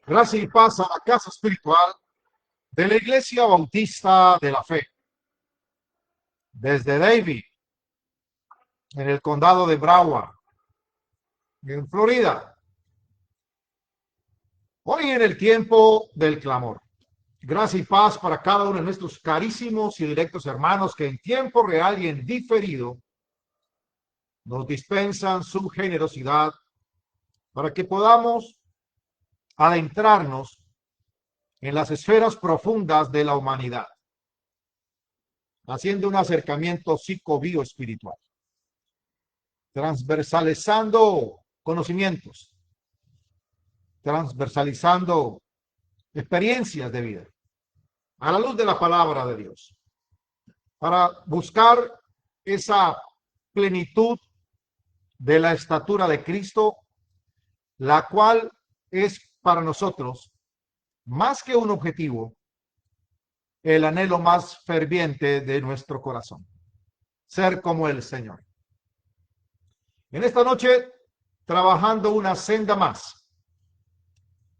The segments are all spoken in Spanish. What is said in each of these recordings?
Gracia y paz a la casa espiritual de la Iglesia Bautista de la Fe. Desde Davie, en el condado de Broward, en Florida. Hoy en el tiempo del clamor. Gracia y paz para cada uno de nuestros carísimos y directos hermanos que en tiempo real y en diferido nos dispensan su generosidad para que podamos adentrarnos en las esferas profundas de la humanidad, haciendo un acercamiento psico-bio-espiritual, transversalizando conocimientos, transversalizando experiencias de vida, a la luz de la palabra de Dios, para buscar esa plenitud de la estatura de Cristo, la cual es para nosotros, más que un objetivo, el anhelo más ferviente de nuestro corazón, ser como el Señor. En esta noche, trabajando una senda más,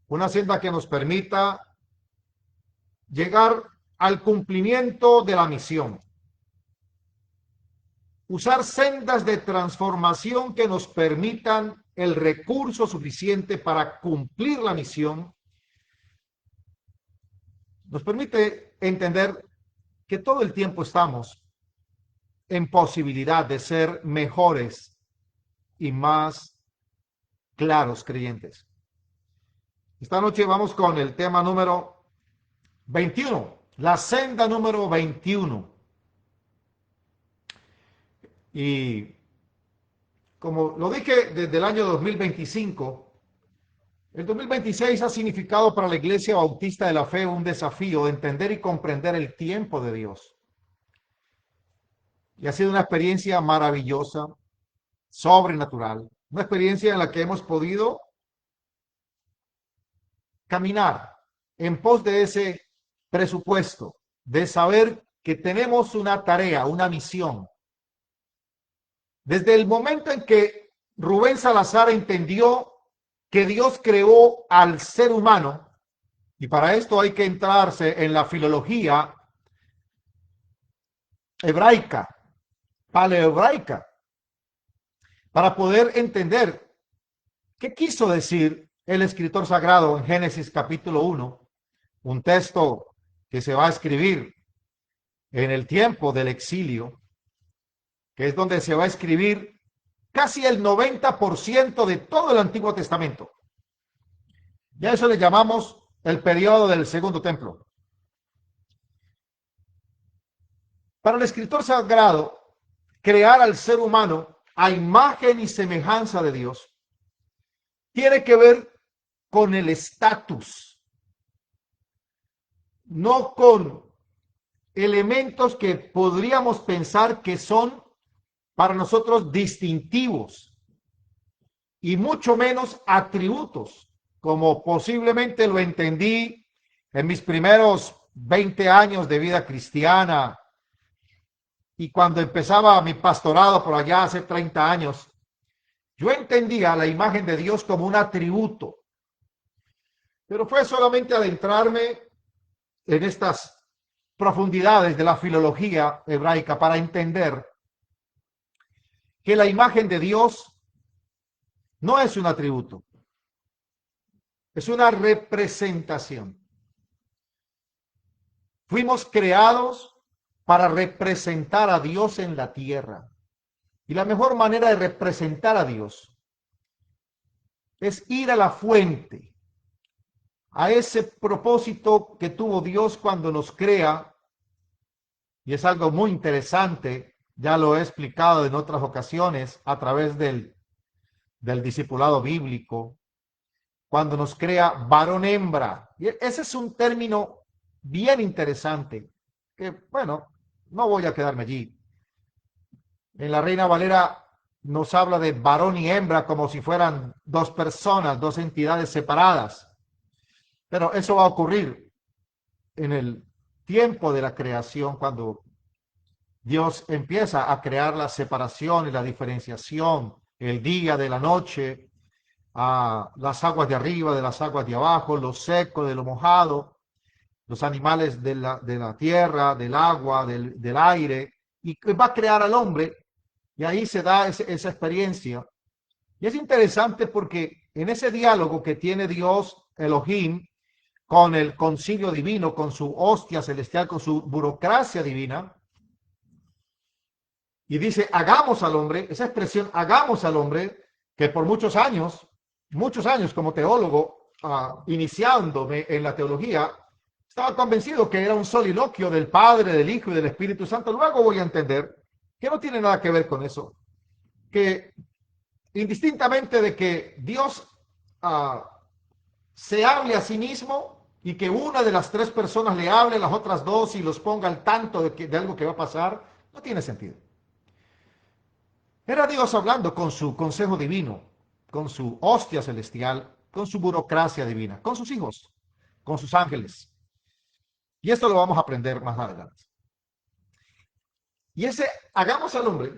una senda que nos permita llegar al cumplimiento de la misión, usar sendas de transformación que nos permitan el recurso suficiente para cumplir la misión, nos permite entender que todo el tiempo estamos en posibilidad de ser mejores y más claros creyentes. Esta noche vamos con el tema número 21, la senda número 21. Y como lo dije desde el año 2025, el 2026 ha significado para la Iglesia Bautista de la Fe un desafío de entender y comprender el tiempo de Dios. Y ha sido una experiencia maravillosa, sobrenatural, una experiencia en la que hemos podido caminar en pos de ese presupuesto, de saber que tenemos una tarea, una misión. Desde el momento en que Rubén Salazar entendió que Dios creó al ser humano, y para esto hay que entrarse en la filología hebraica, paleohebraica, para poder entender qué quiso decir el escritor sagrado en Génesis capítulo 1, un texto que se va a escribir en el tiempo del exilio, que es donde se va a escribir casi el 90% de todo el Antiguo Testamento. Ya eso le llamamos el periodo del Segundo Templo. Para el escritor sagrado, crear al ser humano a imagen y semejanza de Dios tiene que ver con el estatus, no con elementos que podríamos pensar que son para nosotros distintivos y mucho menos atributos, como posiblemente lo entendí en mis primeros 20 años de vida cristiana y cuando empezaba mi pastorado por allá hace 30 años. Yo entendía la imagen de Dios como un atributo, pero fue solamente adentrarme en estas profundidades de la filología hebraica para entender que la imagen de Dios no es un atributo, es una representación. Fuimos creados para representar a Dios en la tierra. Y la mejor manera de representar a Dios es ir a la fuente, a ese propósito que tuvo Dios cuando nos crea. Y es algo muy interesante, ya lo he explicado en otras ocasiones a través del discipulado bíblico, cuando nos crea varón-hembra. Y ese es un término bien interesante, que bueno, no voy a quedarme allí. En la Reina Valera nos habla de varón y hembra como si fueran dos personas, dos entidades separadas. Pero eso va a ocurrir en el tiempo de la creación, cuando Dios empieza a crear la separación y la diferenciación, el día de la noche, las aguas de arriba, de las aguas de abajo, lo seco, de lo mojado, los animales de la tierra, del agua, del aire, y va a crear al hombre, y ahí se da esa experiencia. Y es interesante porque en ese diálogo que tiene Dios, Elohim, con el concilio divino, con su hostia celestial, con su burocracia divina, y dice, hagamos al hombre, esa expresión, hagamos al hombre, que por muchos años como teólogo, iniciándome en la teología, estaba convencido que era un soliloquio del Padre, del Hijo y del Espíritu Santo. Luego voy a entender que no tiene nada que ver con eso, que indistintamente de que Dios uh, se hable a sí mismo y que una de las tres personas le hable a las otras dos y los ponga al tanto de algo que va a pasar, no tiene sentido. Era Dios hablando con su consejo divino, con su hostia celestial, con su burocracia divina, con sus hijos, con sus ángeles. Y esto lo vamos a aprender más adelante. Y ese, hagamos al hombre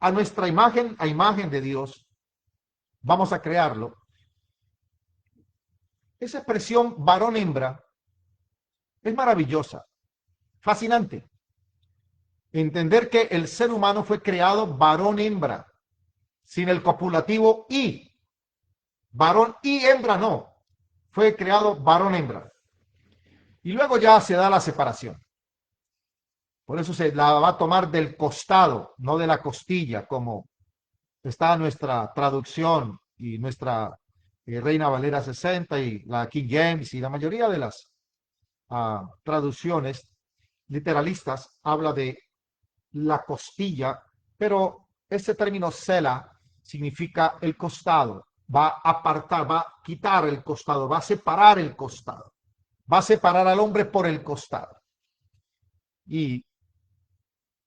a nuestra imagen, a imagen de Dios, vamos a crearlo. Esa expresión varón-hembra es maravillosa, fascinante. Entender que el ser humano fue creado varón-hembra, sin el copulativo y. Varón y hembra no. Fue creado varón-hembra. Y luego ya se da la separación. Por eso se la va a tomar del costado, no de la costilla, como está nuestra traducción y nuestra Reina Valera 60 y la King James y la mayoría de las traducciones literalistas habla de la costilla, pero ese término sela significa el costado, va a apartar, va a quitar el costado, va a separar el costado, va a separar al hombre por el costado. Y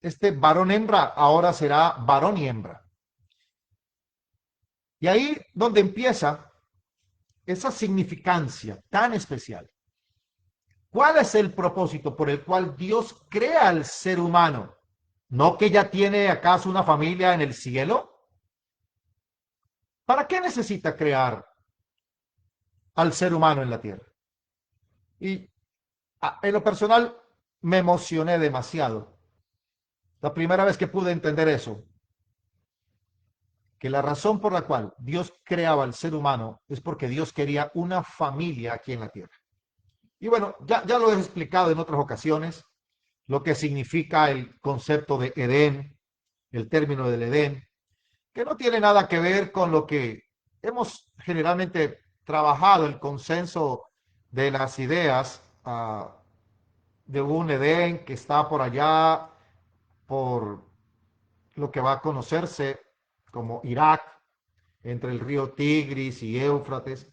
este varón hembra ahora será varón y hembra. Y ahí donde empieza esa significancia tan especial. ¿Cuál es el propósito por el cual Dios crea al ser humano? ¿No que ya tiene acaso una familia en el cielo? ¿Para qué necesita crear al ser humano en la tierra? Y en lo personal me emocioné demasiado. La primera vez que pude entender eso, que la razón por la cual Dios creaba al ser humano es porque Dios quería una familia aquí en la tierra. Y bueno, ya lo he explicado en otras ocasiones, lo que significa el concepto de Edén, el término del Edén, que no tiene nada que ver con lo que hemos generalmente trabajado, el consenso de las ideas de un Edén que está por allá, por lo que va a conocerse como Irak, entre el río Tigris y Éufrates.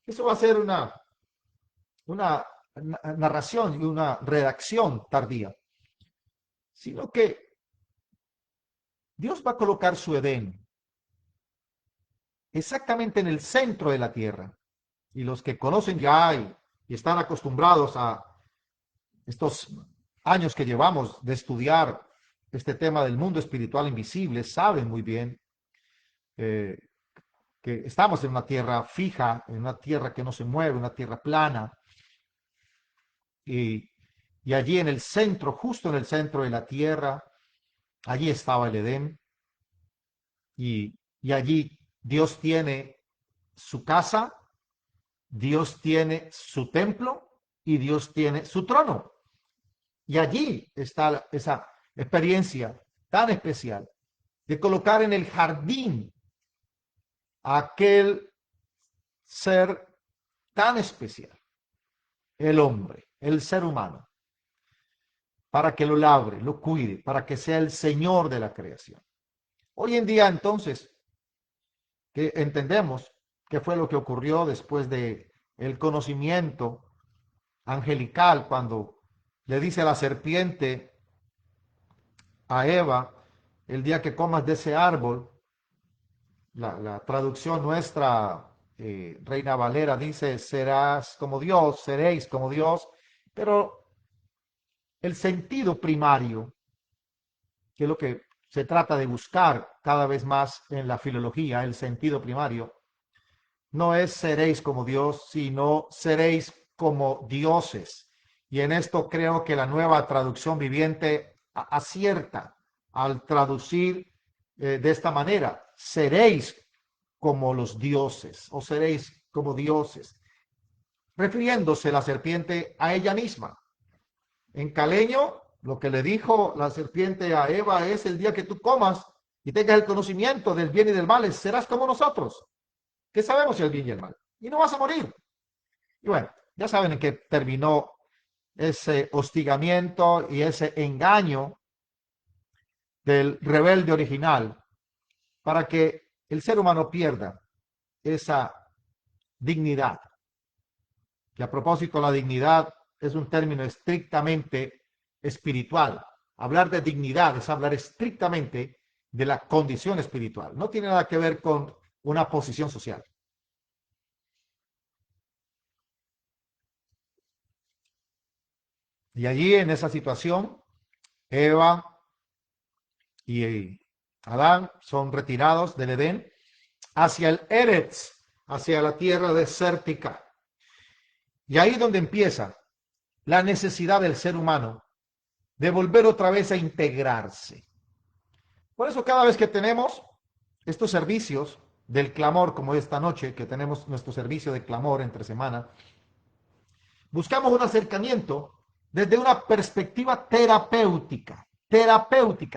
Eso va a ser una narración y una redacción tardía, sino que Dios va a colocar su Edén exactamente en el centro de la tierra. Y los que conocen ya y están acostumbrados a estos años que llevamos de estudiar este tema del mundo espiritual invisible, saben muy bien eh, que estamos en una tierra fija, en una tierra que no se mueve, una tierra plana, y, y allí en el centro, justo en el centro de la tierra, allí estaba el Edén, y allí Dios tiene su casa, Dios tiene su templo y Dios tiene su trono. Y allí está esa experiencia tan especial de colocar en el jardín a aquel ser tan especial, el hombre, el ser humano, para que lo labre, lo cuide, para que sea el Señor de la creación. Hoy en día, entonces, que entendemos qué fue lo que ocurrió después de el conocimiento angelical cuando le dice a la serpiente a Eva, el día que comas de ese árbol, la traducción nuestra, Reina Valera, dice, serás como Dios, seréis como Dios, pero el sentido primario, que es lo que se trata de buscar cada vez más en la filología, el sentido primario, no es seréis como Dios, sino seréis como dioses. Y en esto creo que la nueva traducción viviente acierta al traducir de esta manera, seréis como los dioses o seréis como dioses, refiriéndose la serpiente a ella misma. En caleño, lo que le dijo la serpiente a Eva es: el día que tú comas y tengas el conocimiento del bien y del mal, serás como nosotros, que sabemos el bien y el mal, y no vas a morir. Y bueno, ya saben en qué terminó ese hostigamiento y ese engaño del rebelde original para que el ser humano pierda esa dignidad. Que a propósito, la dignidad es un término estrictamente espiritual. Hablar de dignidad es hablar estrictamente de la condición espiritual. No tiene nada que ver con una posición social. Y allí, en esa situación, Eva y Adán son retirados del Edén hacia el Eretz, hacia la tierra desértica. Y ahí donde empieza la necesidad del ser humano de volver otra vez a integrarse. Por eso cada vez que tenemos estos servicios del clamor, como esta noche, que tenemos nuestro servicio de clamor entre semana, buscamos un acercamiento desde una perspectiva terapéutica,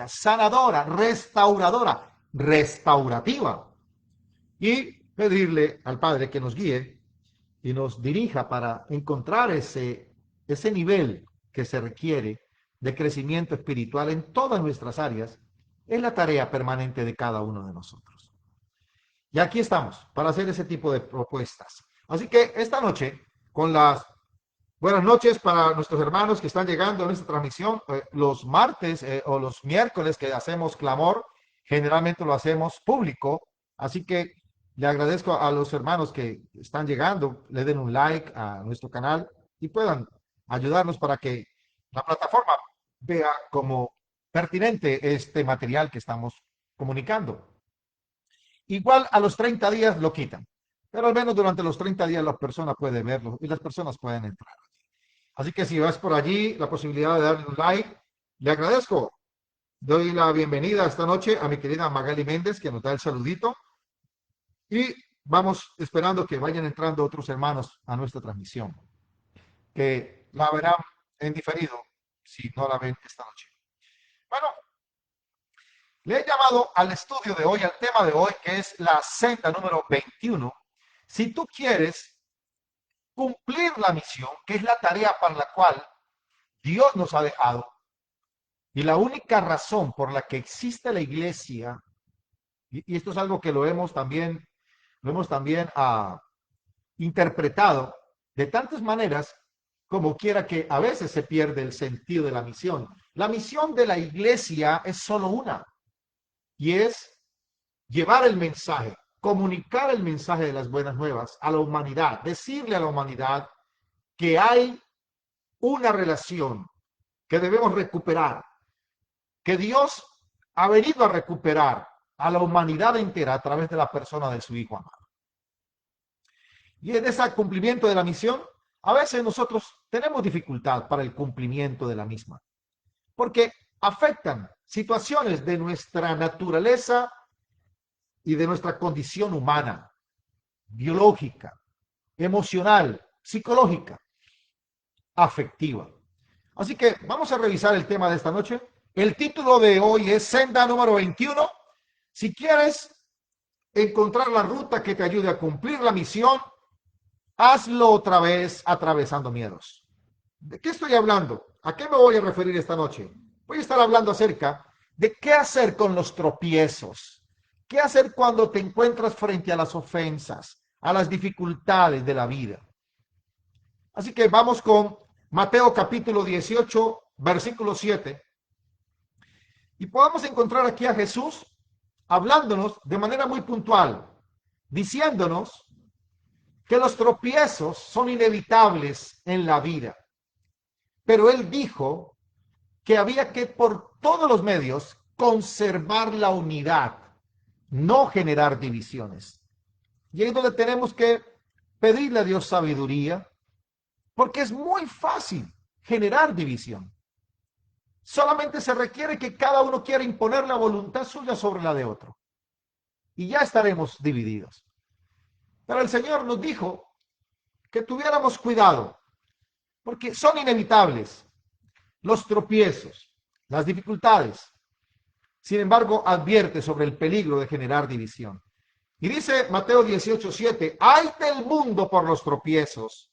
sanadora, restauradora, restaurativa. Y pedirle al Padre que nos guíe y nos dirija para encontrar ese nivel que se requiere de crecimiento espiritual en todas nuestras áreas, es la tarea permanente de cada uno de nosotros. Y aquí estamos para hacer ese tipo de propuestas. Así que esta noche, con las buenas noches para nuestros hermanos que están llegando a nuestra transmisión, los martes o los miércoles que hacemos clamor, generalmente lo hacemos público, así que le agradezco a los hermanos que están llegando, le den un like a nuestro canal y puedan ayudarnos para que la plataforma vea como pertinente este material que estamos comunicando. Igual a los 30 días lo quitan, pero al menos durante los 30 días la persona puede verlo y las personas pueden entrar. Así que si vas por allí, la posibilidad de darle un like, le agradezco. Doy la bienvenida esta noche a mi querida Magali Méndez, que nos da el saludito. Y vamos esperando que vayan entrando otros hermanos a nuestra transmisión, que la verán en diferido si no la ven esta noche. Bueno, le he llamado al estudio de hoy, al tema de hoy, que es la senda número 21. Si tú quieres cumplir la misión, que es la tarea para la cual Dios nos ha dejado, y la única razón por la que existe la iglesia, y esto es algo que lo hemos también interpretado de tantas maneras, como quiera que a veces se pierde el sentido de la misión. La misión de la iglesia es solo una, y es llevar el mensaje, comunicar el mensaje de las buenas nuevas a la humanidad, decirle a la humanidad que hay una relación que debemos recuperar, que Dios ha venido a recuperar a la humanidad entera a través de la persona de su Hijo amado. Y en ese cumplimiento de la misión, a veces nosotros tenemos dificultad para el cumplimiento de la misma, porque afectan situaciones de nuestra naturaleza y de nuestra condición humana, biológica, emocional, psicológica, afectiva. Así que vamos a revisar el tema de esta noche. El título de hoy es Senda número 21. Si quieres encontrar la ruta que te ayude a cumplir la misión, hazlo otra vez atravesando miedos. ¿De qué estoy hablando? ¿A qué me voy a referir esta noche? Voy a estar hablando acerca de qué hacer con los tropiezos. ¿Qué hacer cuando te encuentras frente a las ofensas, a las dificultades de la vida? Así que vamos con Mateo capítulo 18, versículo 7. Y podamos encontrar aquí a Jesús hablándonos de manera muy puntual, diciéndonos que los tropiezos son inevitables en la vida. Pero él dijo que había que por todos los medios conservar la unidad no generar divisiones. Y ahí es donde tenemos que pedirle a Dios sabiduría, porque es muy fácil generar división. Solamente se requiere que cada uno quiera imponer la voluntad suya sobre la de otro. Y ya estaremos divididos. Pero el Señor nos dijo que tuviéramos cuidado, porque son inevitables los tropiezos, las dificultades. Sin embargo, advierte sobre el peligro de generar división. Y dice Mateo 18:7, ¡ay del mundo por los tropiezos!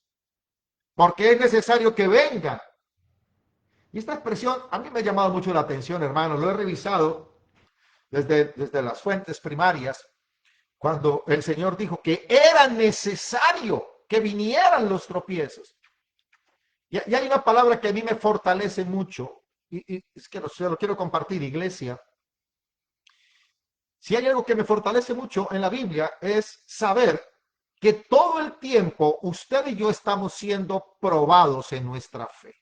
Porque es necesario que vengan. Y esta expresión a mí me ha llamado mucho la atención, hermanos. Lo he revisado desde las fuentes primarias, cuando el Señor dijo que era necesario que vinieran los tropiezos. Y hay una palabra que a mí me fortalece mucho, y es que se lo quiero compartir, iglesia. Si hay algo que me fortalece mucho en la Biblia es saber que todo el tiempo usted y yo estamos siendo probados en nuestra fe.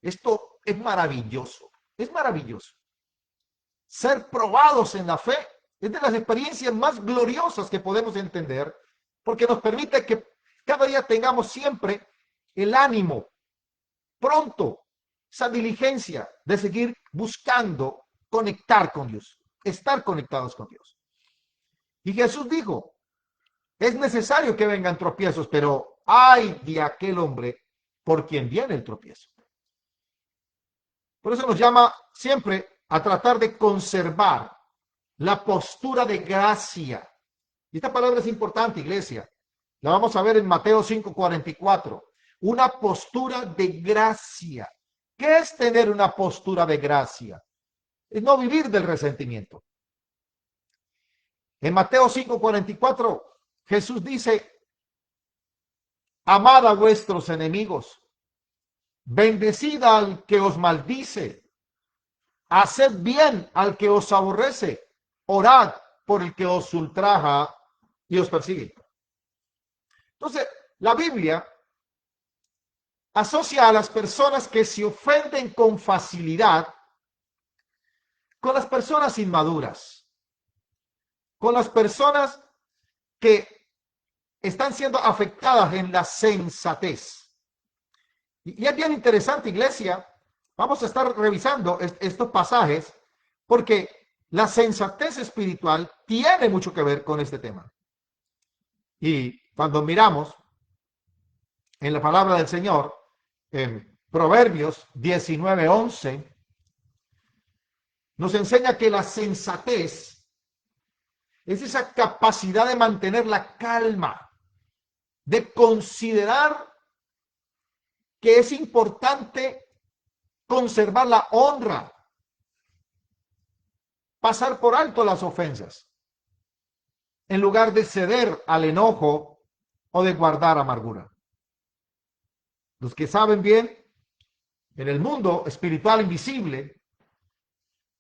Esto es maravilloso, es maravilloso. Ser probados en la fe es de las experiencias más gloriosas que podemos entender, porque nos permite que cada día tengamos siempre el ánimo pronto, esa diligencia de seguir buscando conectar con Dios, estar conectados con Dios. Y Jesús dijo, es necesario que vengan tropiezos, pero ay de aquel hombre por quien viene el tropiezo. Por eso nos llama siempre a tratar de conservar la postura de gracia. Y esta palabra es importante, iglesia. La vamos a ver en Mateo 5:44. Una postura de gracia. ¿Qué es tener una postura de gracia? Es no vivir del resentimiento. En Mateo 5:44, Jesús dice, amad a vuestros enemigos, bendecid al que os maldice, haced bien al que os aborrece, orad por el que os ultraja y os persigue. Entonces, la Biblia asocia a las personas que se ofenden con facilidad con las personas inmaduras, con las personas que están siendo afectadas en la sensatez. Y es bien interesante, iglesia, vamos a estar revisando estos pasajes porque la sensatez espiritual tiene mucho que ver con este tema. Y cuando miramos en la palabra del Señor, en Proverbios 19:11, nos enseña que la sensatez es esa capacidad de mantener la calma, de considerar que es importante conservar la honra, pasar por alto las ofensas, en lugar de ceder al enojo o de guardar amargura. Los que saben bien, en el mundo espiritual invisible,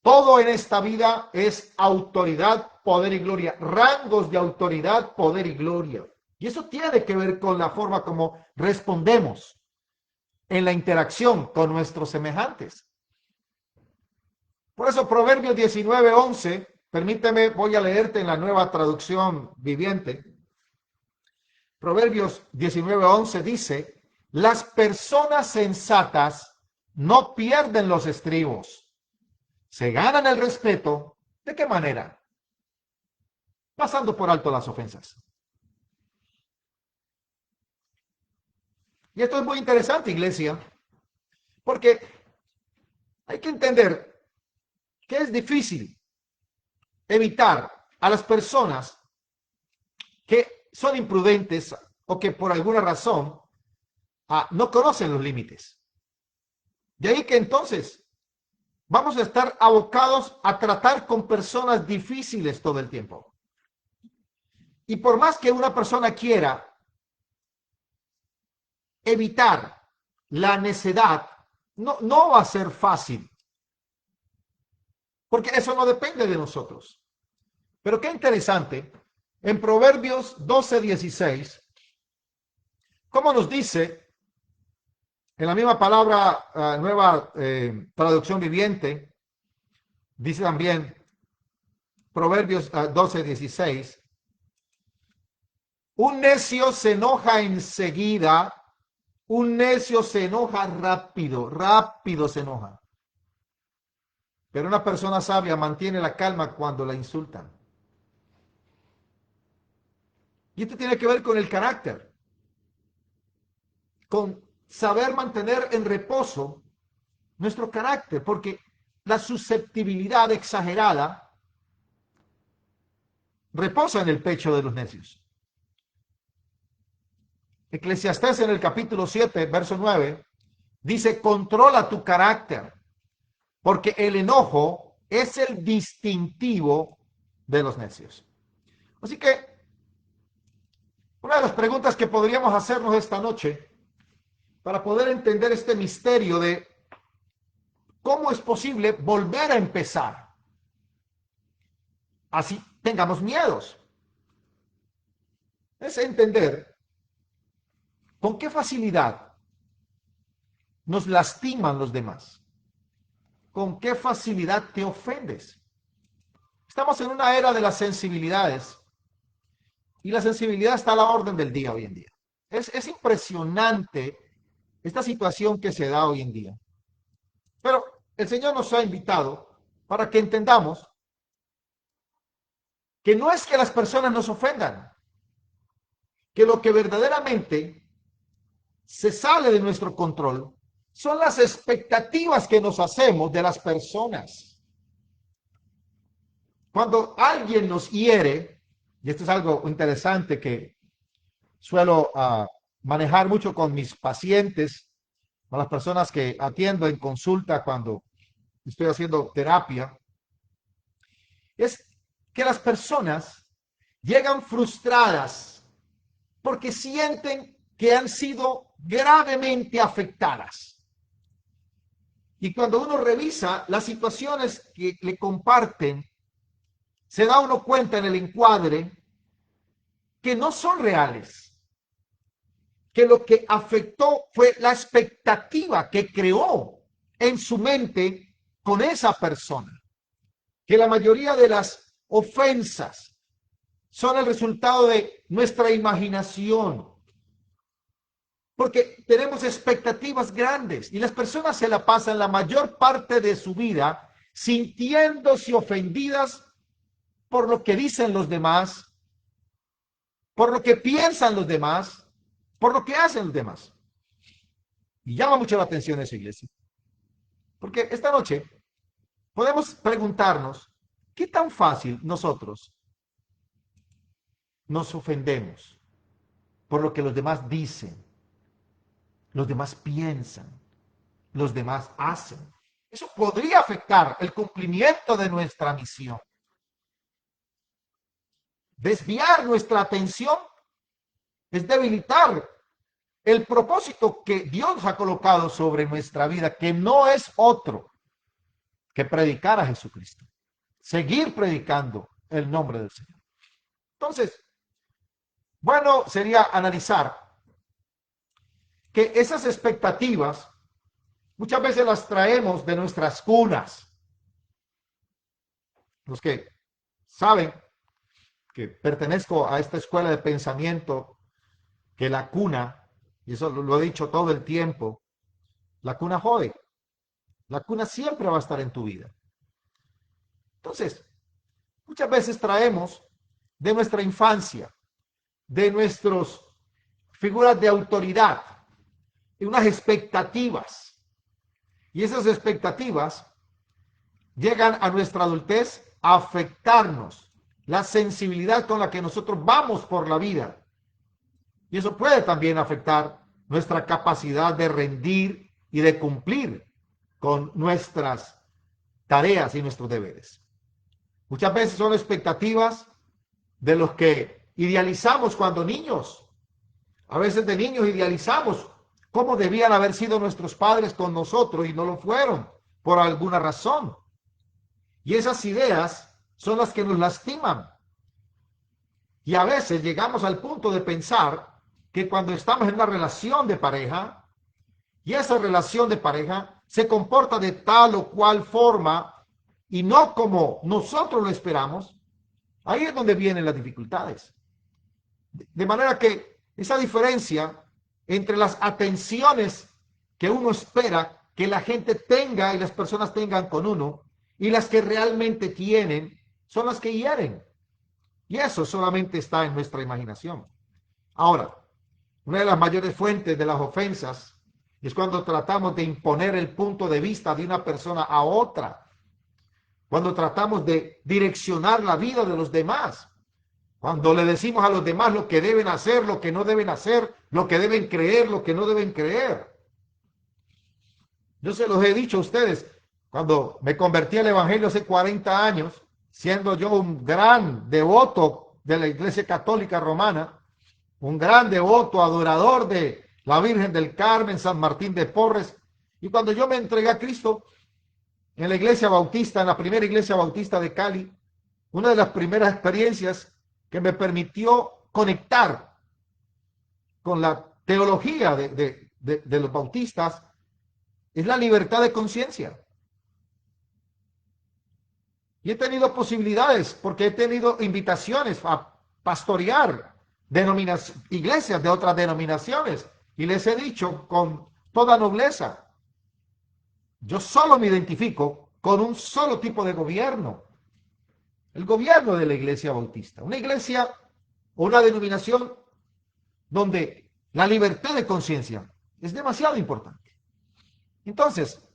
todo en esta vida es autoridad, poder y gloria, rangos de autoridad, poder y gloria. Y eso tiene que ver con la forma como respondemos en la interacción con nuestros semejantes. Por eso Proverbios 19:11, permíteme, voy a leerte en la Nueva Traducción Viviente. Proverbios 19:11 dice, las personas sensatas no pierden los estribos, se ganan el respeto. ¿De qué manera? Pasando por alto las ofensas. Y esto es muy interesante, iglesia, porque hay que entender que es difícil evitar a las personas que son imprudentes o que por alguna razón no conocen los límites. De ahí que entonces vamos a estar abocados a tratar con personas difíciles todo el tiempo. Y por más que una persona quiera evitar la necedad, no va a ser fácil. Porque eso no depende de nosotros. Pero qué interesante, en Proverbios 12:16, ¿cómo nos dice? En la misma palabra, nueva traducción viviente, dice también, Proverbios 12:16. Un necio se enoja enseguida, un necio se enoja rápido, rápido se enoja. Pero una persona sabia mantiene la calma cuando la insultan. Y esto tiene que ver con el carácter, con saber mantener en reposo nuestro carácter, porque la susceptibilidad exagerada reposa en el pecho de los necios. Eclesiastés en el capítulo 7, verso 9, dice, controla tu carácter, porque el enojo es el distintivo de los necios. Así que, una de las preguntas que podríamos hacernos esta noche, para poder entender este misterio de cómo es posible volver a empezar, así tengamos miedos, es entender con qué facilidad nos lastiman los demás, con qué facilidad te ofendes. Estamos en una era de las sensibilidades y la sensibilidad está a la orden del día hoy en día. Es impresionante esta situación que se da hoy en día. Pero el Señor nos ha invitado para que entendamos que no es que las personas nos ofendan, que lo que verdaderamente se sale de nuestro control son las expectativas que nos hacemos de las personas. Cuando alguien nos hiere, y esto es algo interesante que suelo manejar mucho con mis pacientes, con las personas que atiendo en consulta cuando estoy haciendo terapia, es que las personas llegan frustradas porque sienten que han sido gravemente afectadas. Y cuando uno revisa las situaciones que le comparten, se da uno cuenta en el encuadre que no son reales, que lo que afectó fue la expectativa que creó en su mente con esa persona, que la mayoría de las ofensas son el resultado de nuestra imaginación, porque tenemos expectativas grandes y las personas se la pasan la mayor parte de su vida sintiéndose ofendidas por lo que dicen los demás, por lo que piensan los demás, por lo que hacen los demás. Y llama mucho la atención esa iglesia. Porque esta noche podemos preguntarnos, ¿qué tan fácil nosotros nos ofendemos por lo que los demás dicen, los demás piensan, los demás hacen? Eso podría afectar el cumplimiento de nuestra misión. Desviar nuestra atención es debilitar el propósito que Dios ha colocado sobre nuestra vida, que no es otro que predicar a Jesucristo, seguir predicando el nombre del Señor. Entonces, bueno, sería analizar que esas expectativas muchas veces las traemos de nuestras cunas. Los que saben que pertenezco a esta escuela de pensamiento, que la cuna, y eso lo he dicho todo el tiempo, la cuna jode. La cuna siempre va a estar en tu vida. Entonces, muchas veces traemos de nuestra infancia, de nuestras figuras de autoridad, y unas expectativas. Y esas expectativas llegan a nuestra adultez a afectarnos la sensibilidad con la que nosotros vamos por la vida. Y eso puede también afectar nuestra capacidad de rendir y de cumplir con nuestras tareas y nuestros deberes. Muchas veces son expectativas de los que idealizamos cuando niños. A veces de niños idealizamos cómo debían haber sido nuestros padres con nosotros y no lo fueron por alguna razón. Y esas ideas son las que nos lastiman. Y a veces llegamos al punto de pensar que cuando estamos en una relación de pareja, y esa relación de pareja se comporta de tal o cual forma, y no como nosotros lo esperamos, Ahí es donde vienen las dificultades. De manera que esa diferencia entre las atenciones que uno espera que la gente tenga y las personas tengan con uno y las que realmente tienen son las que hieren. Y eso solamente está en nuestra imaginación. Ahora, una de las mayores fuentes de las ofensas es cuando tratamos de imponer el punto de vista de una persona a otra, cuando tratamos de direccionar la vida de los demás, cuando le decimos a los demás lo que deben hacer, lo que no deben hacer, lo que deben creer, lo que no deben creer. Yo se los he dicho a ustedes, cuando me convertí al Evangelio hace 40 años, siendo yo un gran devoto de la Iglesia Católica Romana, un gran devoto, adorador de la Virgen del Carmen, San Martín de Porres, y cuando yo me entregué a Cristo en la Iglesia Bautista, en la primera Iglesia Bautista de Cali, una de las primeras experiencias que me permitió conectar con la teología de los bautistas es la libertad de conciencia. Y he tenido posibilidades, porque he tenido invitaciones a pastorear iglesias de otras denominaciones, y les he dicho con toda nobleza, yo solo me identifico con un solo tipo de gobierno, el gobierno de la Iglesia Bautista, una iglesia o una denominación donde la libertad de conciencia es demasiado importante. Entonces,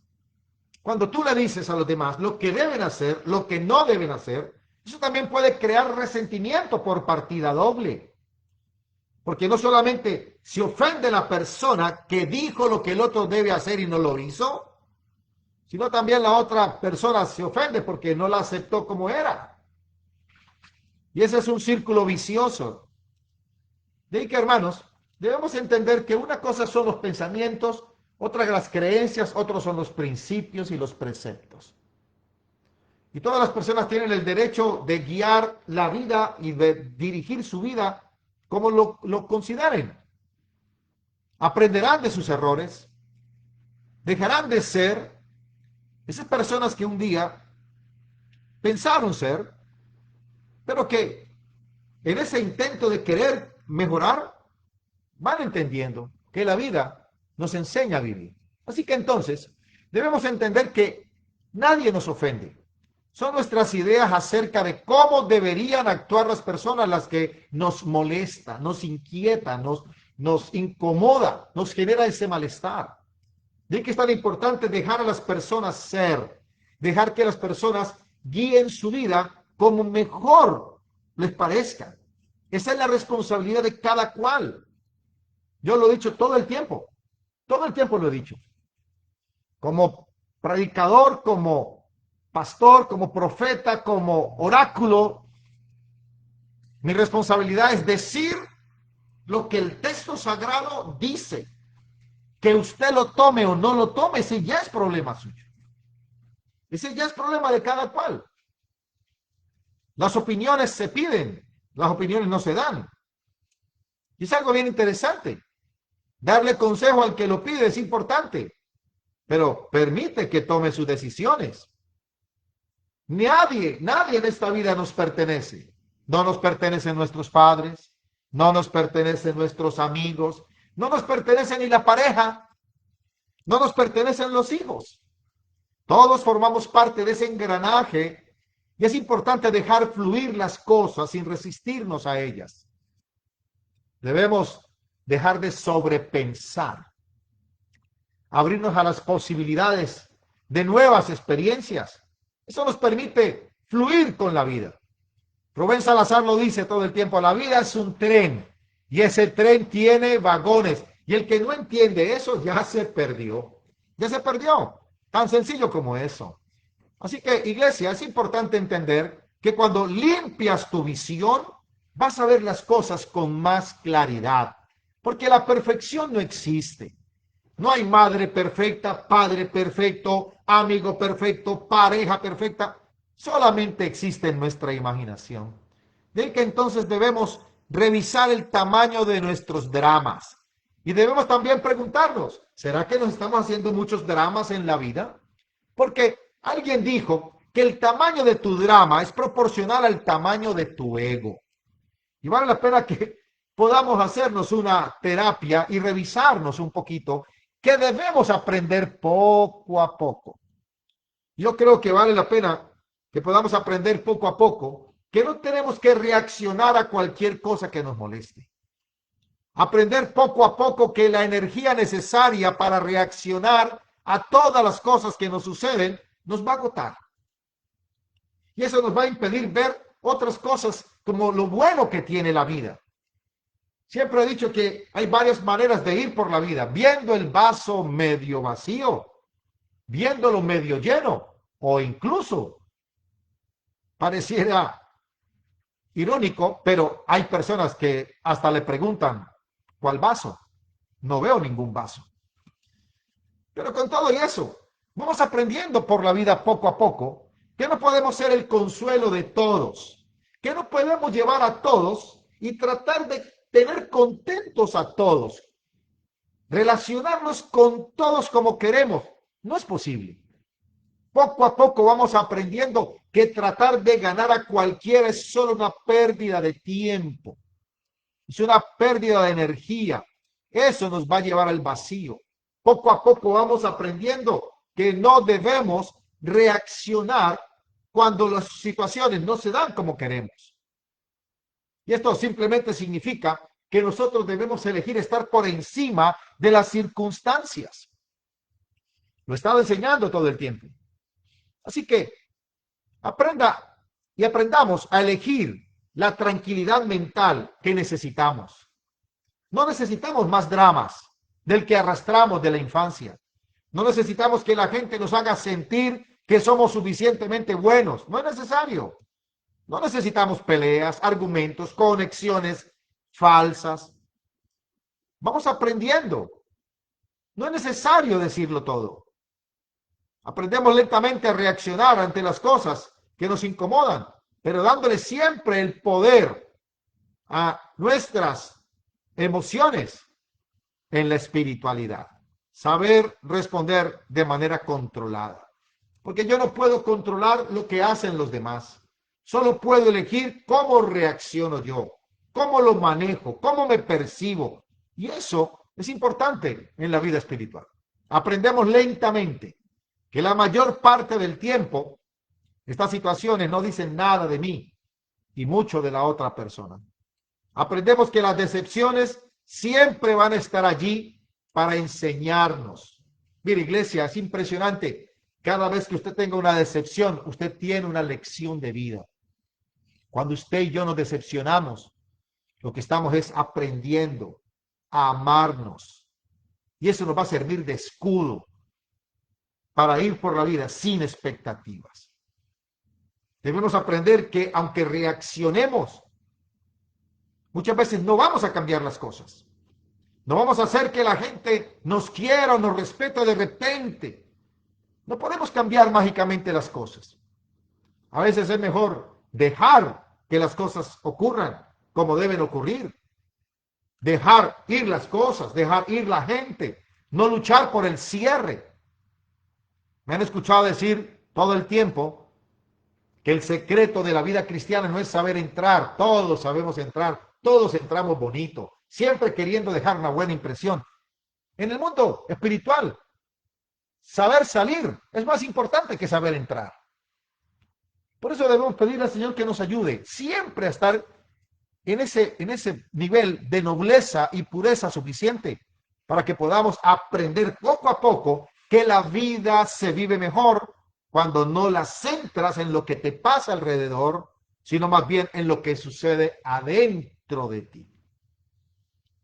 cuando tú le dices a los demás lo que deben hacer, lo que no deben hacer, eso también puede crear resentimiento por partida doble. Porque no solamente se ofende la persona que dijo lo que el otro debe hacer y no lo hizo, sino también la otra persona se ofende porque no la aceptó como era. Y ese es un círculo vicioso. De ahí que, hermanos, debemos entender que una cosa son los pensamientos, otra las creencias, otros son los principios y los preceptos. Y todas las personas tienen el derecho de guiar la vida y de dirigir su vida como lo consideren. Aprenderán de sus errores, dejarán de ser esas personas que un día pensaron ser, pero que en ese intento de querer mejorar, van entendiendo que la vida nos enseña a vivir. Así que entonces debemos entender que nadie nos ofende. Son nuestras ideas acerca de cómo deberían actuar las personas las que nos molesta, nos inquieta, nos incomoda, nos genera ese malestar. De que es tan importante dejar a las personas ser, dejar que las personas guíen su vida como mejor les parezca. Esa es la responsabilidad de cada cual. Yo lo he dicho todo el tiempo lo he dicho. Como predicador, como pastor, como profeta, como oráculo, mi responsabilidad es decir lo que el texto sagrado dice. Que usted lo tome o no lo tome, ese ya es problema suyo. Ese ya es problema de cada cual. Las opiniones se piden, las opiniones no se dan. Y es algo bien interesante. Darle consejo al que lo pide es importante, pero permite que tome sus decisiones. Nadie en esta vida nos pertenece. No nos pertenecen nuestros padres, no nos pertenecen nuestros amigos, no nos pertenece ni la pareja, no nos pertenecen los hijos. Todos formamos parte de ese engranaje y es importante dejar fluir las cosas sin resistirnos a ellas. Debemos dejar de sobrepensar, abrirnos a las posibilidades de nuevas experiencias. Eso nos permite fluir con la vida. Rubén Salazar lo dice todo el tiempo, la vida es un tren y ese tren tiene vagones y el que no entiende eso ya se perdió. Ya se perdió. Tan sencillo como eso. Así que, iglesia, es importante entender que cuando limpias tu visión, vas a ver las cosas con más claridad. Porque la perfección no existe. No hay madre perfecta, padre perfecto, amigo perfecto, pareja perfecta. Solamente existe en nuestra imaginación. De que entonces debemos revisar el tamaño de nuestros dramas. Y debemos también preguntarnos, ¿será que nos estamos haciendo muchos dramas en la vida? Porque alguien dijo que el tamaño de tu drama es proporcional al tamaño de tu ego. Y vale la pena que podamos hacernos una terapia y revisarnos un poquito, que debemos aprender poco a poco. Yo creo que vale la pena que podamos aprender poco a poco, que no tenemos que reaccionar a cualquier cosa que nos moleste. Aprender poco a poco que la energía necesaria para reaccionar a todas las cosas que nos suceden nos va a agotar. Y eso nos va a impedir ver otras cosas como lo bueno que tiene la vida. Siempre he dicho que hay varias maneras de ir por la vida, viendo el vaso medio vacío, viéndolo medio lleno, o incluso pareciera irónico, pero hay personas que hasta le preguntan, ¿cuál vaso? No veo ningún vaso. Pero con todo y eso, vamos aprendiendo por la vida poco a poco que no podemos ser el consuelo de todos, que no podemos llevar a todos y tratar de tener contentos a todos, relacionarnos con todos como queremos. No es posible. Poco a poco vamos aprendiendo que tratar de ganar a cualquiera es solo una pérdida de tiempo, es una pérdida de energía. Eso nos va a llevar al vacío. Poco a poco vamos aprendiendo que no debemos reaccionar cuando las situaciones no se dan como queremos. Y esto simplemente significa que nosotros debemos elegir estar por encima de las circunstancias. Lo he estado enseñando todo el tiempo. Así que aprendamos a elegir la tranquilidad mental que necesitamos. No necesitamos más dramas del que arrastramos de la infancia. No necesitamos que la gente nos haga sentir que somos suficientemente buenos. No es necesario. No necesitamos peleas, argumentos, conexiones falsas. Vamos aprendiendo. No es necesario decirlo todo. Aprendemos lentamente a reaccionar ante las cosas que nos incomodan, pero dándole siempre el poder a nuestras emociones en la espiritualidad. Saber responder de manera controlada. Porque yo no puedo controlar lo que hacen los demás. Solo puedo elegir cómo reacciono yo, cómo lo manejo, cómo me percibo. Y eso es importante en la vida espiritual. Aprendemos lentamente que la mayor parte del tiempo estas situaciones no dicen nada de mí y mucho de la otra persona. Aprendemos que las decepciones siempre van a estar allí para enseñarnos. Mire, iglesia, es impresionante. Cada vez que usted tenga una decepción, usted tiene una lección de vida. Cuando usted y yo nos decepcionamos, lo que estamos es aprendiendo a amarnos. Y eso nos va a servir de escudo para ir por la vida sin expectativas. Debemos aprender que aunque reaccionemos, muchas veces no vamos a cambiar las cosas. No vamos a hacer que la gente nos quiera o nos respete de repente. No podemos cambiar mágicamente las cosas. A veces es mejor dejar que las cosas ocurran como deben ocurrir. Dejar ir las cosas, dejar ir la gente, no luchar por el cierre. Me han escuchado decir todo el tiempo que el secreto de la vida cristiana no es saber entrar. Todos sabemos entrar, todos entramos bonito, siempre queriendo dejar una buena impresión. En el mundo espiritual, saber salir es más importante que saber entrar. Por eso debemos pedirle al Señor que nos ayude siempre a estar en ese nivel de nobleza y pureza suficiente para que podamos aprender poco a poco que la vida se vive mejor cuando no la centras en lo que te pasa alrededor, sino más bien en lo que sucede adentro de ti.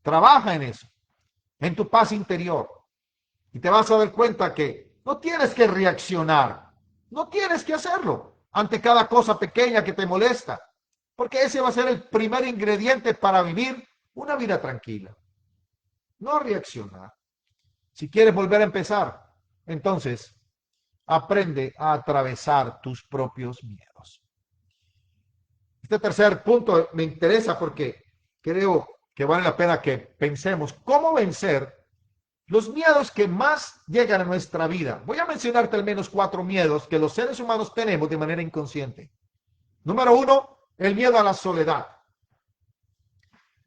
Trabaja en eso, en tu paz interior, y te vas a dar cuenta que no tienes que reaccionar, no tienes que hacerlo ante cada cosa pequeña que te molesta, porque ese va a ser el primer ingrediente para vivir una vida tranquila. No reaccionar. Si quieres volver a empezar, entonces aprende a atravesar tus propios miedos. Este tercer punto me interesa porque creo que vale la pena que pensemos cómo vencer Los miedos que más llegan a nuestra vida. Voy a mencionarte al menos 4 miedos que los seres humanos tenemos de manera inconsciente. Número 1, el miedo a la soledad.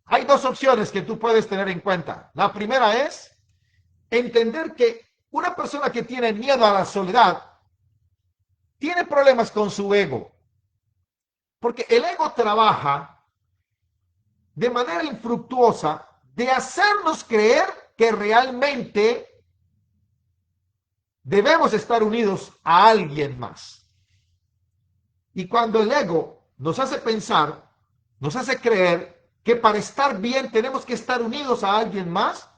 Hay 2 opciones que tú puedes tener en cuenta. La primera es entender que una persona que tiene miedo a la soledad tiene problemas con su ego. Porque el ego trabaja de manera infructuosa de hacernos creer que realmente debemos estar unidos a alguien más. Y cuando el ego nos hace pensar, nos hace creer que para estar bien tenemos que estar unidos a alguien más,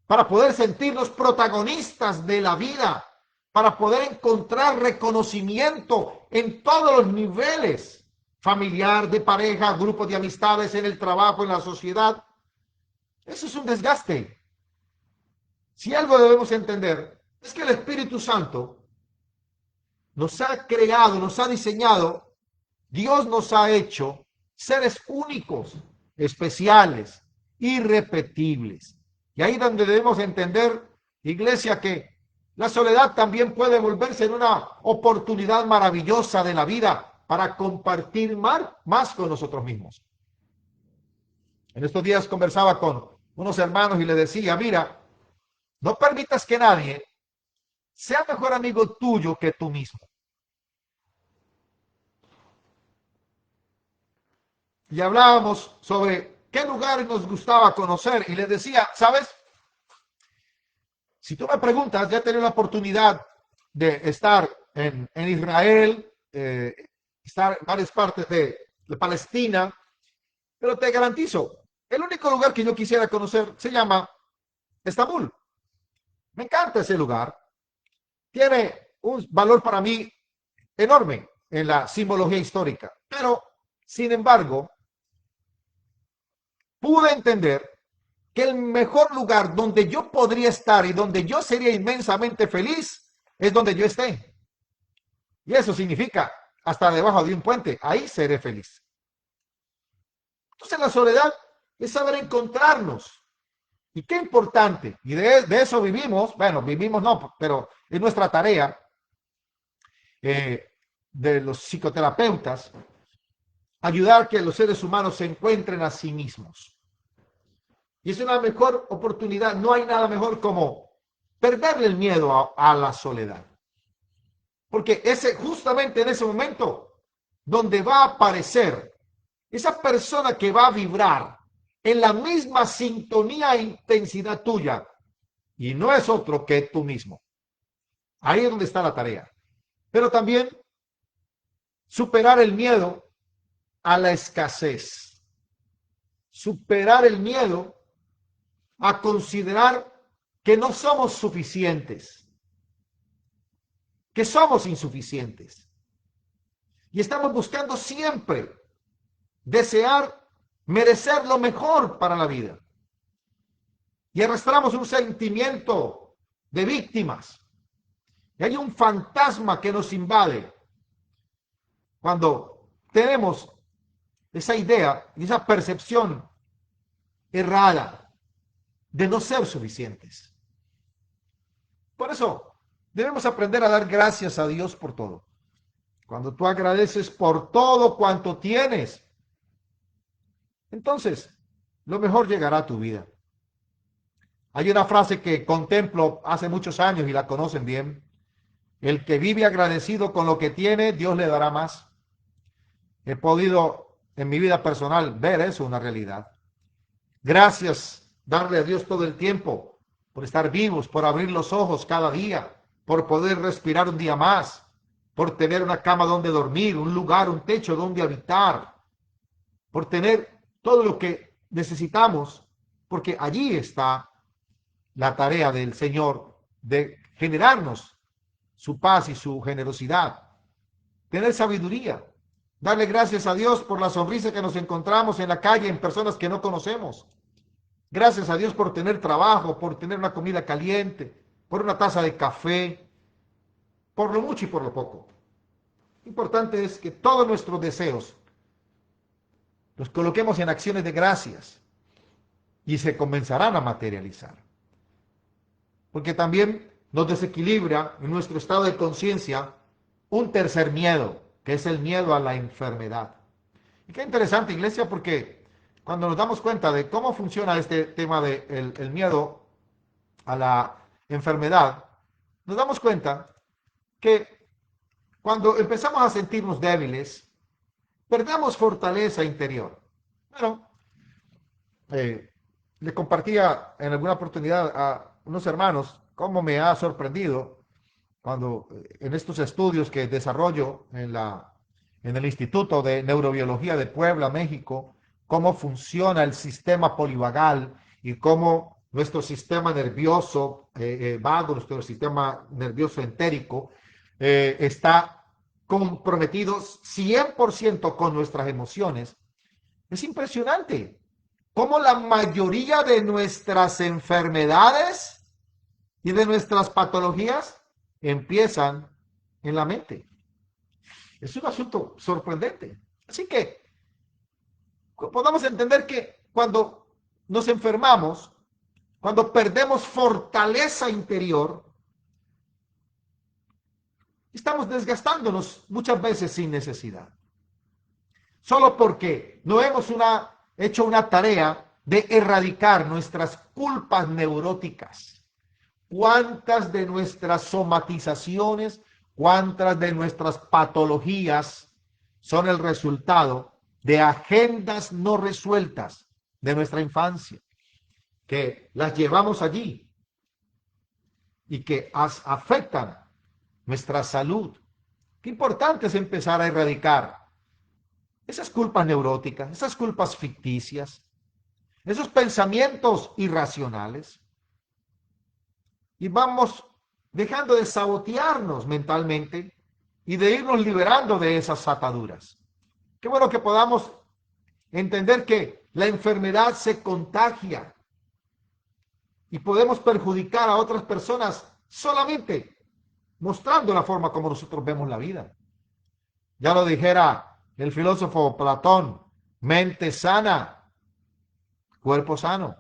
para poder sentirnos protagonistas de la vida, para poder encontrar reconocimiento en todos los niveles, familiar, de pareja, grupo de amistades, en el trabajo, en la sociedad. Eso es un desgaste. Si algo debemos entender es que el Espíritu Santo nos ha creado, nos ha diseñado, Dios nos ha hecho seres únicos, especiales, irrepetibles. Y ahí donde debemos entender, iglesia, que la soledad también puede volverse en una oportunidad maravillosa de la vida para compartir más con nosotros mismos. En estos días conversaba con unos hermanos y les decía, mira, no permitas que nadie sea mejor amigo tuyo que tú mismo. Y hablábamos sobre qué lugares nos gustaba conocer y les decía, ¿sabes? Si tú me preguntas, ya he tenido la oportunidad de estar en Israel, estar en varias partes de Palestina, pero te garantizo, el único lugar que yo quisiera conocer se llama Estambul. Me encanta ese lugar. Tiene un valor para mí enorme en la simbología histórica. Pero, sin embargo, pude entender que el mejor lugar donde yo podría estar y donde yo sería inmensamente feliz es donde yo esté. Y eso significa hasta debajo de un puente. Ahí seré feliz. Entonces la soledad es saber encontrarnos. Y qué importante. Y de eso vivimos. Bueno, vivimos no, pero es nuestra tarea de los psicoterapeutas ayudar a que los seres humanos se encuentren a sí mismos. Y es una mejor oportunidad. No hay nada mejor como perderle el miedo a la soledad. Porque justamente en ese momento donde va a aparecer esa persona que va a vibrar en la misma sintonía e intensidad tuya. Y no es otro que tú mismo. Ahí es donde está la tarea. Pero también superar el miedo a la escasez. Superar el miedo a considerar que no somos suficientes, que somos insuficientes. Y estamos buscando siempre desear merecer lo mejor para la vida. Y arrastramos un sentimiento de víctimas. Y hay un fantasma que nos invade cuando tenemos esa idea y esa percepción errada de no ser suficientes. Por eso debemos aprender a dar gracias a Dios por todo. Cuando tú agradeces por todo cuanto tienes, entonces lo mejor llegará a tu vida. Hay una frase que contemplo hace muchos años y la conocen bien. El que vive agradecido con lo que tiene, Dios le dará más. He podido en mi vida personal ver eso, una realidad. Gracias, darle a Dios todo el tiempo por estar vivos, por abrir los ojos cada día, por poder respirar un día más, por tener una cama donde dormir, un lugar, un techo donde habitar, por tener todo lo que necesitamos, porque allí está la tarea del Señor de generarnos su paz y su generosidad, tener sabiduría, darle gracias a Dios por la sonrisa que nos encontramos en la calle en personas que no conocemos. Gracias a Dios por tener trabajo, por tener una comida caliente, por una taza de café, por lo mucho y por lo poco. Importante es que todos nuestros deseos los coloquemos en acciones de gracias y se comenzarán a materializar. porque también nos desequilibra en nuestro estado de conciencia un tercer miedo, que es el miedo a la enfermedad. Y qué interesante, iglesia, porque cuando nos damos cuenta de cómo funciona este tema del el miedo a la enfermedad, nos damos cuenta que cuando empezamos a sentirnos débiles, perdemos fortaleza interior. Bueno, eh, le compartía en alguna oportunidad a unos hermanos cómo me ha sorprendido cuando en estos estudios que desarrollo en el Instituto de Neurobiología de Puebla, México, cómo funciona el sistema polivagal y cómo nuestro sistema nervioso vago, nuestro sistema nervioso entérico, está comprometido 100% con nuestras emociones. Es impresionante cómo la mayoría de nuestras enfermedades y de nuestras patologías empiezan en la mente. Es un asunto sorprendente. Así que podamos entender que cuando nos enfermamos, cuando perdemos fortaleza interior, estamos desgastándonos muchas veces sin necesidad. Solo porque no hemos hecho una tarea de erradicar nuestras culpas neuróticas. ¿Cuántas de nuestras somatizaciones, cuántas de nuestras patologías son el resultado de agendas no resueltas de nuestra infancia, que las llevamos allí y que afectan nuestra salud? Qué importante es empezar a erradicar esas culpas neuróticas, esas culpas ficticias, esos pensamientos irracionales, y vamos dejando de sabotearnos mentalmente y de irnos liberando de esas ataduras. Qué bueno que podamos entender que la enfermedad se contagia y podemos perjudicar a otras personas solamente mostrando la forma como nosotros vemos la vida. Ya lo dijera el filósofo Platón, mente sana, cuerpo sano.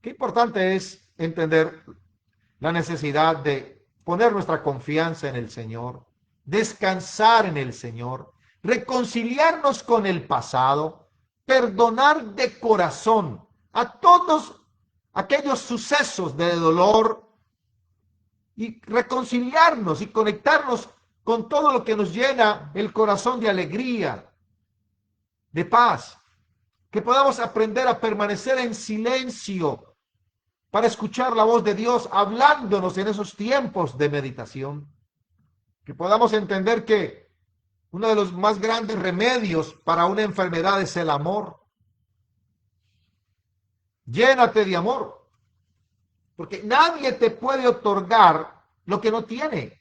Qué importante es entender la necesidad de poner nuestra confianza en el Señor, descansar en el Señor, reconciliarnos con el pasado, perdonar de corazón a todos aquellos sucesos de dolor y reconciliarnos y conectarnos con todo lo que nos llena el corazón de alegría, de paz, que podamos aprender a permanecer en silencio para escuchar la voz de Dios hablándonos en esos tiempos de meditación, que podamos entender que uno de los más grandes remedios para una enfermedad es el amor. Llénate de amor, porque nadie te puede otorgar lo que no tiene.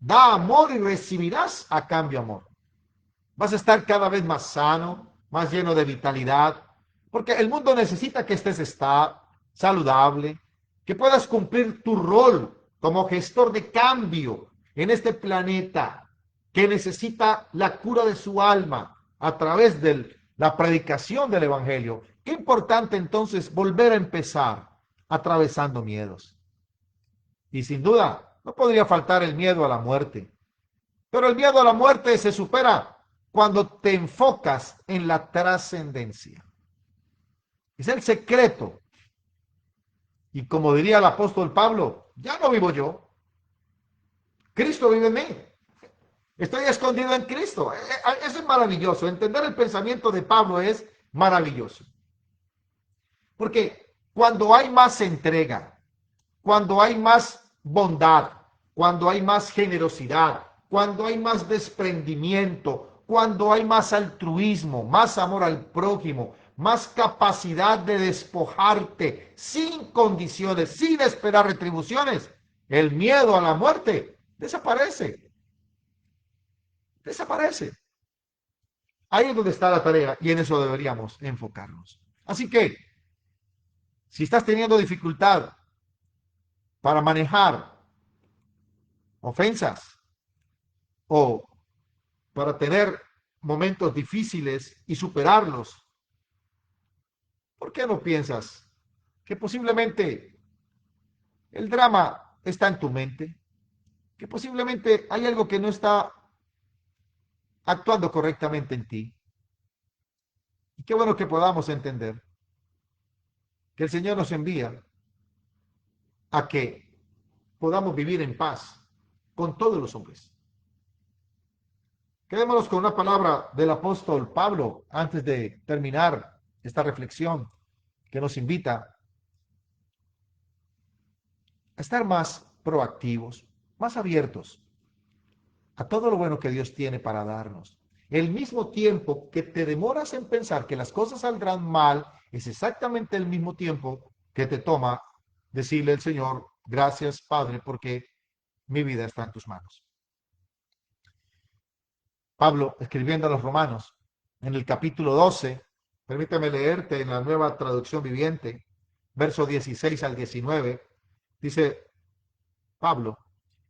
Da amor y recibirás a cambio amor. Vas a estar cada vez más sano, más lleno de vitalidad, porque el mundo necesita que estés saludable, que puedas cumplir tu rol como gestor de cambio en este planeta que necesita la cura de su alma a través de la predicación del Evangelio. Qué importante entonces volver a empezar atravesando miedos. Y sin duda, no podría faltar el miedo a la muerte. Pero el miedo a la muerte se supera cuando te enfocas en la trascendencia. Es el secreto. Y como diría el apóstol Pablo, ya no vivo yo. Cristo vive en mí. Estoy escondido en Cristo. Eso es maravilloso. Entender el pensamiento de Pablo es maravilloso. Porque cuando hay más entrega, cuando hay más bondad, cuando hay más generosidad, cuando hay más desprendimiento, cuando hay más altruismo, más amor al prójimo, más capacidad de despojarte sin condiciones, sin esperar retribuciones, el miedo a la muerte desaparece. Desaparece. Ahí es donde está la tarea y en eso deberíamos enfocarnos. Así que, si estás teniendo dificultad para manejar ofensas o para tener momentos difíciles y superarlos, ¿por qué no piensas que posiblemente el drama está en tu mente, que posiblemente hay algo que no está actuando correctamente en ti. Y qué bueno que podamos entender que el Señor nos envía a que podamos vivir en paz con todos los hombres. Quedémonos con una palabra del apóstol Pablo antes de terminar esta reflexión que nos invita a estar más proactivos, más abiertos a todo lo bueno que Dios tiene para darnos. El mismo tiempo que te demoras en pensar que las cosas saldrán mal, es exactamente el mismo tiempo que te toma decirle al Señor, gracias Padre, porque mi vida está en tus manos. Pablo, escribiendo a los Romanos, en el capítulo 12, permítame leerte en la Nueva Traducción Viviente, verso 16 al 19, dice Pablo,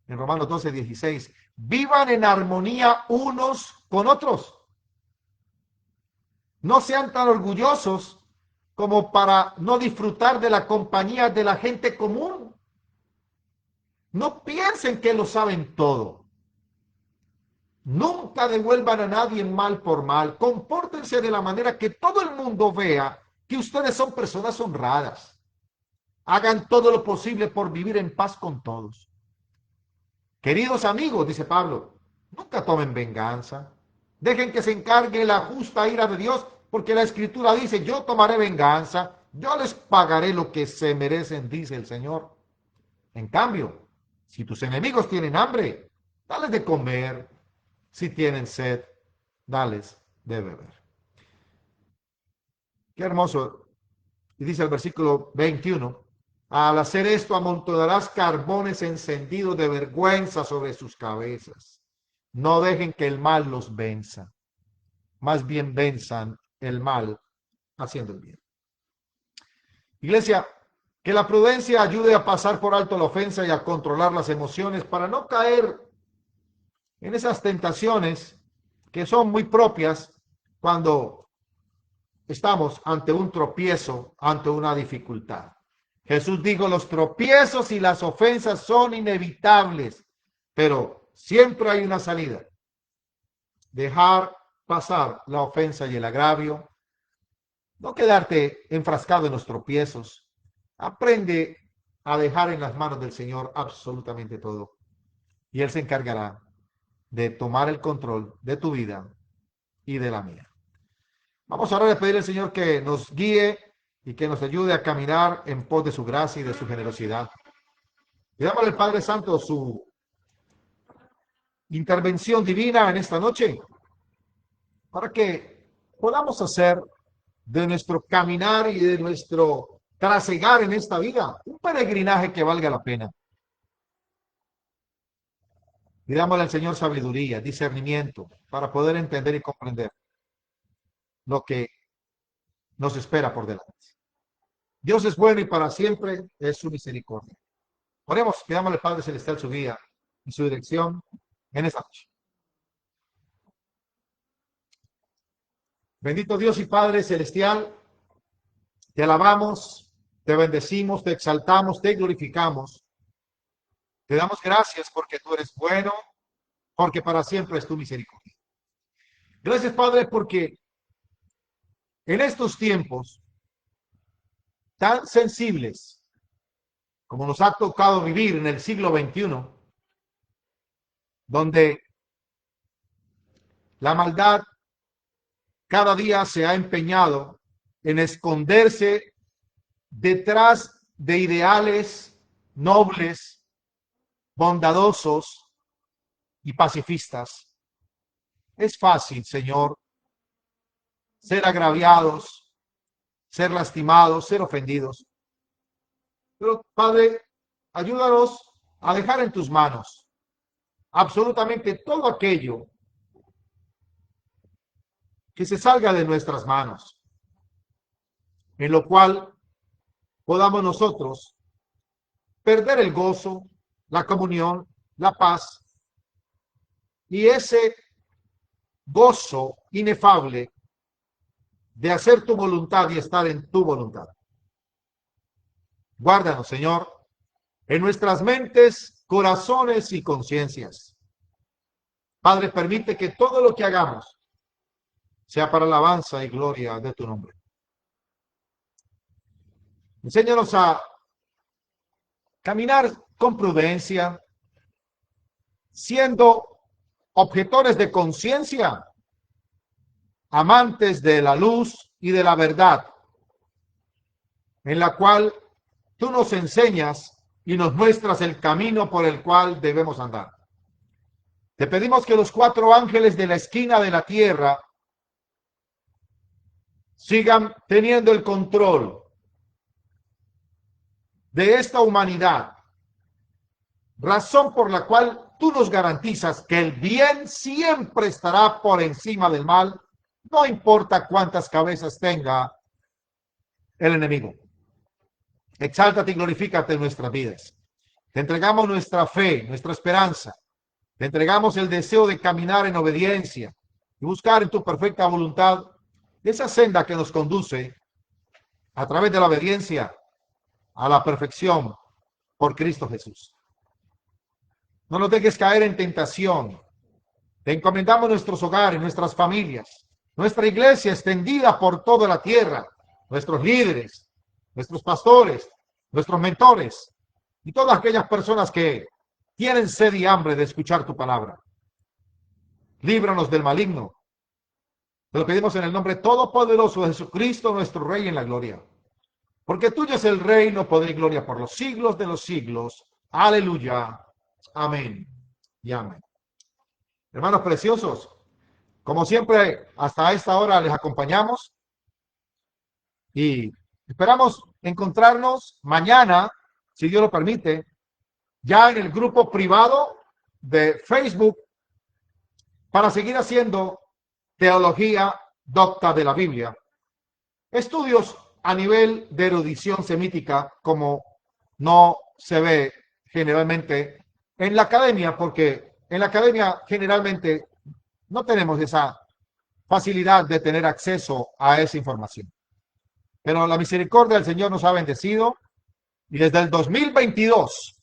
en Romanos 12, 16, vivan en armonía unos con otros. No sean tan orgullosos como para no disfrutar de la compañía de la gente común. No piensen que lo saben todo. Nunca devuelvan a nadie mal por mal. Compórtense de la manera que todo el mundo vea que ustedes son personas honradas. Hagan todo lo posible por vivir en paz con todos. Queridos amigos, dice Pablo, nunca tomen venganza. Dejen que se encargue la justa ira de Dios, porque la Escritura dice, yo tomaré venganza, yo les pagaré lo que se merecen, dice el Señor. En cambio, si tus enemigos tienen hambre, dales de comer. Si tienen sed, dales de beber. Qué hermoso. Y dice el versículo 21, al hacer esto amontonarás carbones encendidos de vergüenza sobre sus cabezas. No dejen que el mal los venza. Más bien venzan el mal haciendo el bien. Iglesia, que la prudencia ayude a pasar por alto la ofensa y a controlar las emociones para no caer en esas tentaciones que son muy propias cuando estamos ante un tropiezo, ante una dificultad. Jesús dijo, los tropiezos y las ofensas son inevitables, pero siempre hay una salida. Dejar pasar la ofensa y el agravio, no quedarte enfrascado en los tropiezos. Aprende a dejar en las manos del Señor absolutamente todo. Y Él se encargará de tomar el control de tu vida y de la mía. Vamos ahora a pedir al Señor que nos guíe y que nos ayude a caminar en pos de su gracia y de su generosidad. Pidámosle al Padre Santo su intervención divina en esta noche para que podamos hacer de nuestro caminar y de nuestro trasegar en esta vida un peregrinaje que valga la pena. Pidámosle al Señor sabiduría, discernimiento, para poder entender y comprender lo que nos espera por delante. Dios es bueno y para siempre es su misericordia. Oremos, pidámosle al Padre Celestial su guía y su dirección en esta noche. Bendito Dios y Padre Celestial, te alabamos, te bendecimos, te exaltamos, te glorificamos. Te damos gracias porque tú eres bueno, porque para siempre es tu misericordia. Gracias, Padre, porque en estos tiempos tan sensibles como nos ha tocado vivir en el siglo XXI, donde la maldad cada día se ha empeñado en esconderse detrás de ideales nobles, bondadosos y pacifistas. Es fácil, Señor, ser agraviados, ser lastimados, ser ofendidos. Pero, Padre, ayúdanos a dejar en tus manos absolutamente todo aquello que se salga de nuestras manos, en lo cual podamos nosotros perder el gozo, la comunión, la paz y ese gozo inefable de hacer tu voluntad y estar en tu voluntad. Guárdanos, Señor, en nuestras mentes, corazones y conciencias. Padre, permite que todo lo que hagamos sea para alabanza y gloria de tu nombre. Enséñanos a caminar con prudencia, siendo objetores de conciencia, amantes de la luz y de la verdad, en la cual tú nos enseñas y nos muestras el camino por el cual debemos andar. Te pedimos que los 4 ángeles de la esquina de la tierra sigan teniendo el control de esta humanidad, razón por la cual tú nos garantizas que el bien siempre estará por encima del mal, no importa cuántas cabezas tenga el enemigo. Exáltate y glorifícate en nuestras vidas. Te entregamos nuestra fe, nuestra esperanza. Te entregamos el deseo de caminar en obediencia y buscar en tu perfecta voluntad esa senda que nos conduce a través de la obediencia a la perfección por Cristo Jesús. No nos dejes caer en tentación. Te encomendamos nuestros hogares, nuestras familias, nuestra iglesia extendida por toda la tierra, nuestros líderes, nuestros pastores, nuestros mentores y todas aquellas personas que tienen sed y hambre de escuchar tu palabra. Líbranos del maligno. Te lo pedimos en el nombre todopoderoso de Jesucristo, nuestro Rey en la gloria. Porque tuyo es el reino, poder y gloria por los siglos de los siglos. Aleluya. Amén y amén. Hermanos preciosos, como siempre, hasta esta hora les acompañamos y esperamos encontrarnos mañana, si Dios lo permite, ya en el grupo privado de Facebook para seguir haciendo teología docta de la Biblia. Estudios a nivel de erudición semítica, como no se ve generalmente en la academia, porque en la academia generalmente no tenemos esa facilidad de tener acceso a esa información. Pero la misericordia del Señor nos ha bendecido y desde el 2022,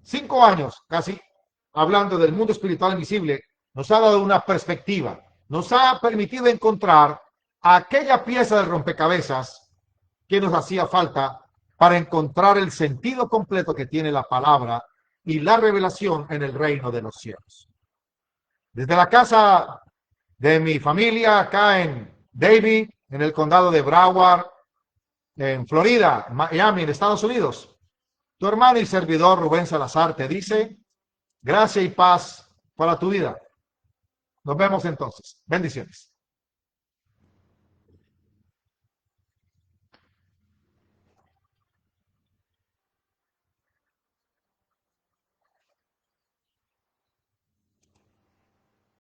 5 años casi, hablando del mundo espiritual invisible, nos ha dado una perspectiva, nos ha permitido encontrar aquella pieza del rompecabezas que nos hacía falta para encontrar el sentido completo que tiene la palabra y la revelación en el reino de los cielos. Desde la casa de mi familia acá en Davie, en el condado de Broward, en Florida, Miami, en Estados Unidos, tu hermano y servidor Rubén Salazar te dice: gracia y paz para tu vida. Nos vemos entonces. Bendiciones.